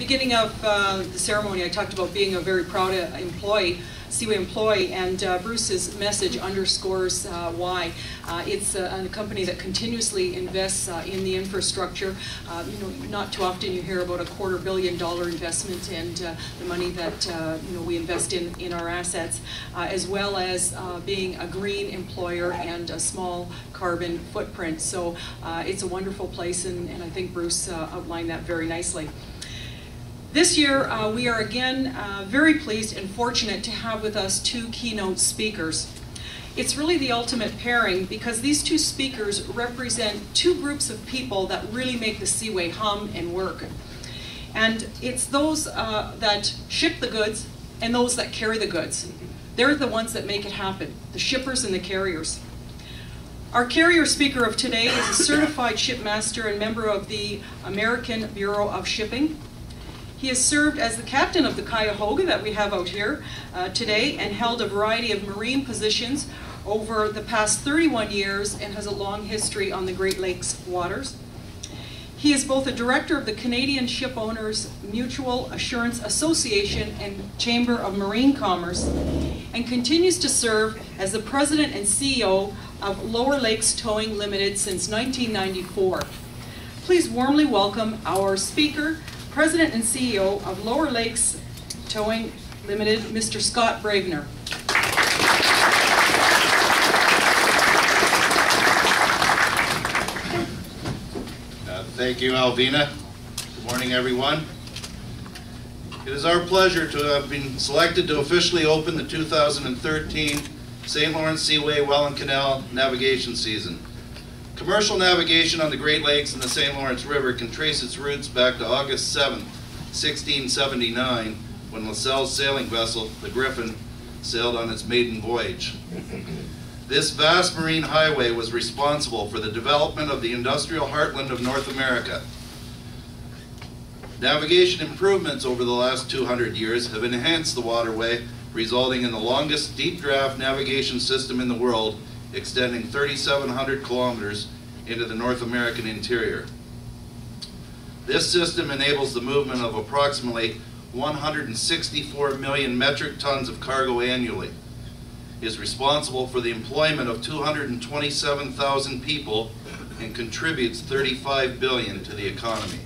beginning of the ceremony, I talked about being a very proud Seaway employee, and Bruce's message underscores why. It's a company that continuously invests in the infrastructure. Not too often you hear about a $250 million investment and the money that we invest in our assets, as well as being a green employer and a small carbon footprint. So it's a wonderful place, and I think Bruce outlined that very nicely. This year, we are again very pleased and fortunate to have with us two keynote speakers. It's really the ultimate pairing because these two speakers represent two groups of people that really make the Seaway hum and work. And it's those that ship the goods and those that carry the goods. They're the ones that make it happen, the shippers and the carriers. Our carrier speaker of today is a certified shipmaster and member of the American Bureau of Shipping. He has served as the captain of the Cuyahoga that we have out here today and held a variety of marine positions over the past 31 years and has a long history on the Great Lakes waters. He is both a director of the Canadian Ship Owners Mutual Assurance Association and Chamber of Marine Commerce and continues to serve as the president and CEO of Lower Lakes Towing Limited since 1994. Please warmly welcome our speaker, President and CEO of Lower Lakes Towing Limited, Mr. Scott Bravner. Thank you, Alvina. Good morning, everyone. It is our pleasure to have been selected to officially open the 2013 St. Lawrence Seaway Welland Canal navigation season. Commercial navigation on the Great Lakes and the St. Lawrence River can trace its roots back to August 7, 1679, when LaSalle's sailing vessel, the Griffin, sailed on its maiden voyage. This vast marine highway was responsible for the development of the industrial heartland of North America. Navigation improvements over the last 200 years have enhanced the waterway, resulting in the longest deep draft navigation system in the world, extending 3,700 kilometers into the North American interior. This system enables the movement of approximately 164 million metric tons of cargo annually, is responsible for the employment of 227,000 people, and contributes $35 billion to the economy.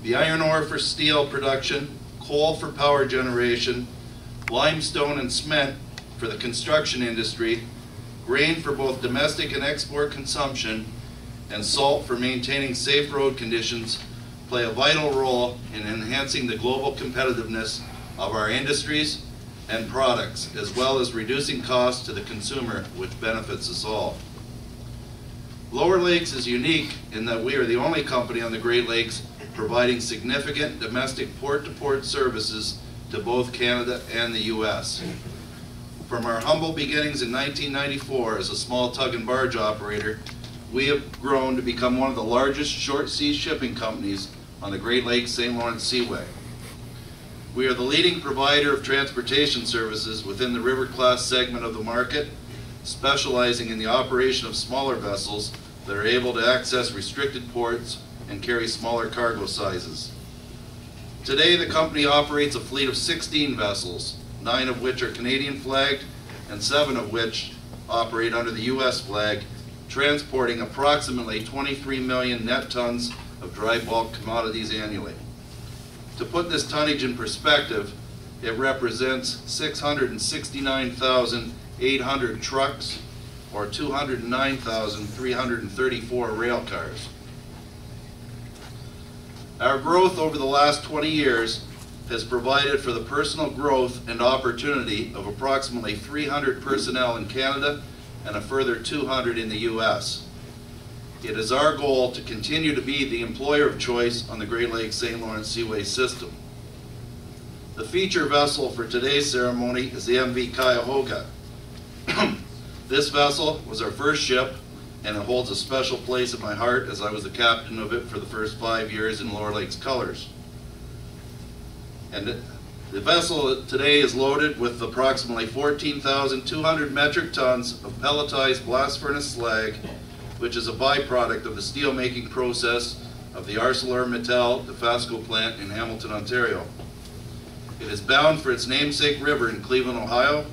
The iron ore for steel production, coal for power generation, limestone and cement for the construction industry, grain for both domestic and export consumption, and salt for maintaining safe road conditions play a vital role in enhancing the global competitiveness of our industries and products, as well as reducing costs to the consumer, which benefits us all. Lower Lakes is unique in that we are the only company on the Great Lakes providing significant domestic port-to-port services to both Canada and the U.S. From our humble beginnings in 1994 as a small tug and barge operator, we have grown to become one of the largest short sea shipping companies on the Great Lakes St. Lawrence Seaway. We are the leading provider of transportation services within the river class segment of the market, specializing in the operation of smaller vessels that are able to access restricted ports and carry smaller cargo sizes. Today, the company operates a fleet of 16 vessels, 9 of which are Canadian flagged and 7 of which operate under the U.S. flag, transporting approximately 23 million net tons of dry bulk commodities annually. To put this tonnage in perspective, it represents 669,800 trucks or 209,334 rail cars. Our growth over the last 20 years has provided for the personal growth and opportunity of approximately 300 personnel in Canada and a further 200 in the U.S. It is our goal to continue to be the employer of choice on the Great Lakes St. Lawrence Seaway system. The feature vessel for today's ceremony is the MV Cuyahoga. This vessel was our first ship, and it holds a special place in my heart as I was the captain of it for the first 5 years in Lower Lakes colors. And the vessel today is loaded with approximately 14,200 metric tons of pelletized blast furnace slag, which is a byproduct of the steel making process of the ArcelorMittal Dofasco plant in Hamilton, Ontario. It is bound for its namesake river in Cleveland, Ohio.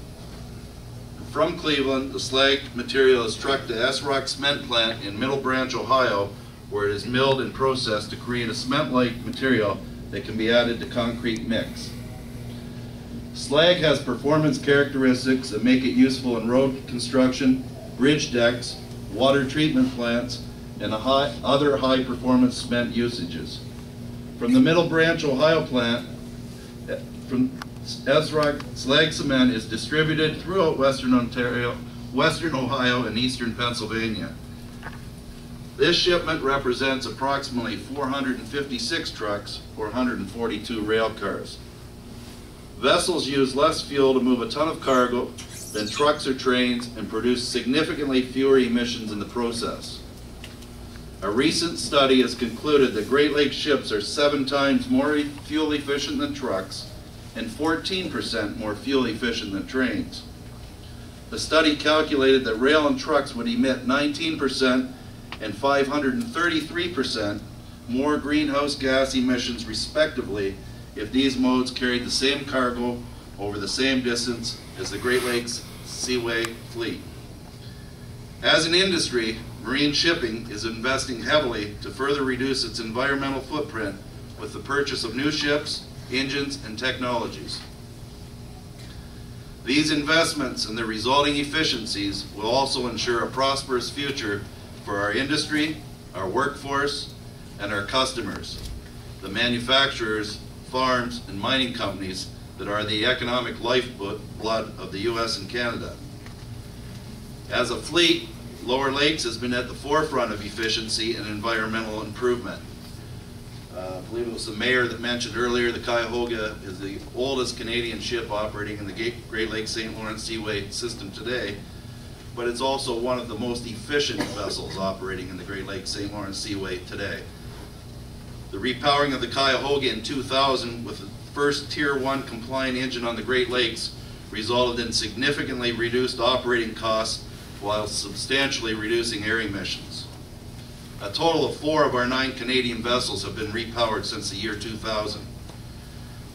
From Cleveland, the slag material is trucked to S-Rock Cement Plant in Middle Branch, Ohio, where it is milled and processed to create a cement-like material that can be added to concrete mix. Slag has performance characteristics that make it useful in road construction, bridge decks, water treatment plants, and other high-performance cement usages. From the Middle Branch, Ohio plant, from S-Rock slag cement is distributed throughout Western Ontario, Western Ohio, and Eastern Pennsylvania. This shipment represents approximately 456 trucks or 142 rail cars. Vessels use less fuel to move a ton of cargo than trucks or trains and produce significantly fewer emissions in the process. A recent study has concluded that Great Lakes ships are 7 times more fuel efficient than trucks and 14% more fuel efficient than trains. The study calculated that rail and trucks would emit 19% and 533% more greenhouse gas emissions respectively if these modes carried the same cargo over the same distance as the Great Lakes Seaway fleet. As an industry, marine shipping is investing heavily to further reduce its environmental footprint with the purchase of new ships, engines, and technologies. These investments and the resulting efficiencies will also ensure a prosperous future for our industry, our workforce, and our customers, the manufacturers, farms, and mining companies that are the economic lifeblood of the U.S. and Canada. As a fleet, Lower Lakes has been at the forefront of efficiency and environmental improvement. I believe it was the mayor that mentioned earlier, the Cuyahoga is the oldest Canadian ship operating in the Great Lakes St. Lawrence Seaway system today, but it's also one of the most efficient vessels operating in the Great Lakes St. Lawrence Seaway today. The repowering of the Cuyahoga in 2000 with the first Tier 1 compliant engine on the Great Lakes resulted in significantly reduced operating costs while substantially reducing air emissions. A total of 4 of our 9 Canadian vessels have been repowered since the year 2000.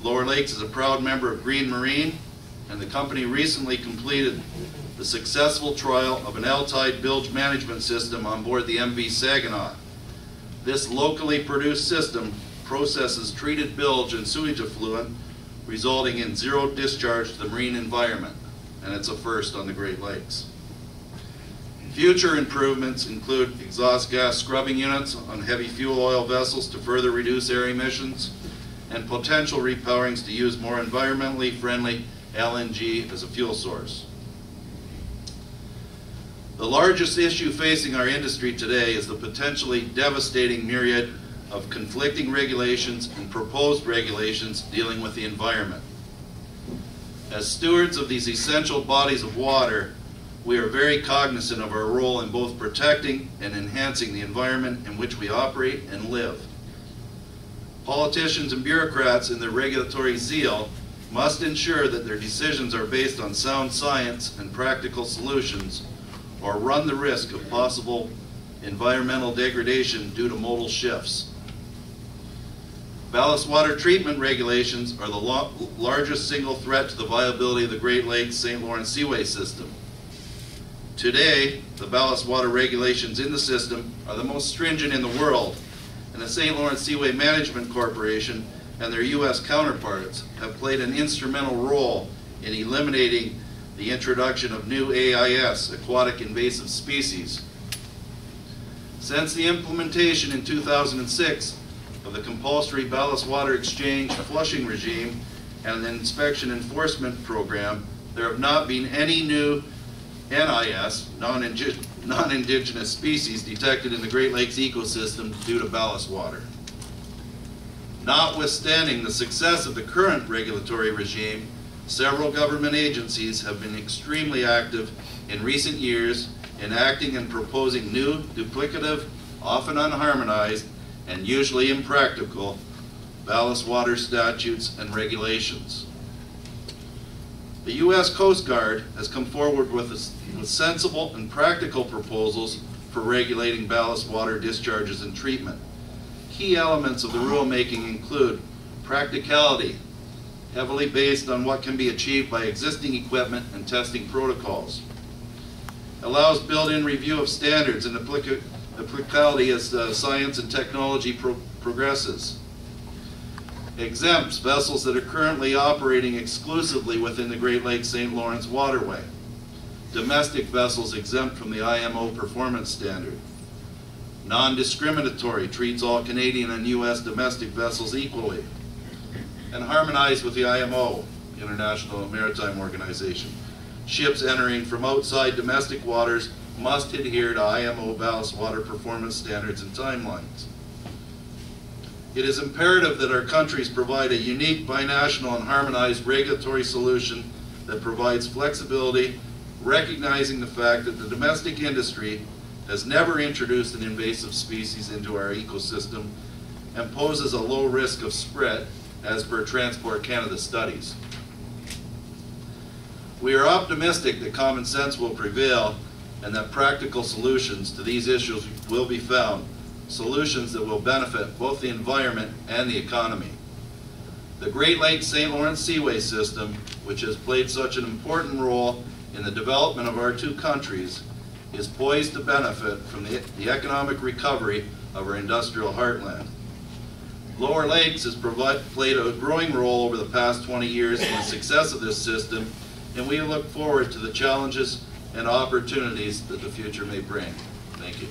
Lower Lakes is a proud member of Green Marine, and the company recently completed the successful trial of an L-tide bilge management system on board the MV Saginaw. This locally produced system processes treated bilge and sewage effluent, resulting in 0 discharge to the marine environment, and it's a first on the Great Lakes. Future improvements include exhaust gas scrubbing units on heavy fuel oil vessels to further reduce air emissions, and potential repowerings to use more environmentally friendly LNG as a fuel source. The largest issue facing our industry today is the potentially devastating myriad of conflicting regulations and proposed regulations dealing with the environment. As stewards of these essential bodies of water, we are very cognizant of our role in both protecting and enhancing the environment in which we operate and live. Politicians and bureaucrats in their regulatory zeal must ensure that their decisions are based on sound science and practical solutions, or run the risk of possible environmental degradation due to modal shifts. Ballast water treatment regulations are the largest single threat to the viability of the Great Lakes St. Lawrence Seaway system. Today, the ballast water regulations in the system are the most stringent in the world, and the St. Lawrence Seaway Management Corporation and their U.S. counterparts have played an instrumental role in eliminating the introduction of new AIS, aquatic invasive species. Since the implementation in 2006 of the compulsory ballast water exchange flushing regime and the inspection enforcement program, there have not been any new NIS, non-indigenous species, detected in the Great Lakes ecosystem due to ballast water. Notwithstanding the success of the current regulatory regime, several government agencies have been extremely active in recent years in acting and proposing new, duplicative, often unharmonized, and usually impractical ballast water statutes and regulations. The U.S. Coast Guard has come forward with sensible and practical proposals for regulating ballast water discharges and treatment. Key elements of the rulemaking include practicality, heavily based on what can be achieved by existing equipment and testing protocols. Allows built-in review of standards and applicability as science and technology progresses. Exempts vessels that are currently operating exclusively within the Great Lakes St. Lawrence waterway. Domestic vessels exempt from the IMO performance standard. Non-discriminatory, treats all Canadian and U.S. domestic vessels equally. And harmonized with the IMO, International Maritime Organization. Ships entering from outside domestic waters must adhere to IMO ballast water performance standards and timelines. It is imperative that our countries provide a unique binational and harmonized regulatory solution that provides flexibility, recognizing the fact that the domestic industry has never introduced an invasive species into our ecosystem and poses a low risk of spread, as per Transport Canada studies. We are optimistic that common sense will prevail and that practical solutions to these issues will be found, solutions that will benefit both the environment and the economy. The Great Lakes St. Lawrence Seaway System, which has played such an important role in the development of our two countries, is poised to benefit from the economic recovery of our industrial heartland. Lower Lakes has played a growing role over the past 20 years in the success of this system, and we look forward to the challenges and opportunities that the future may bring. Thank you.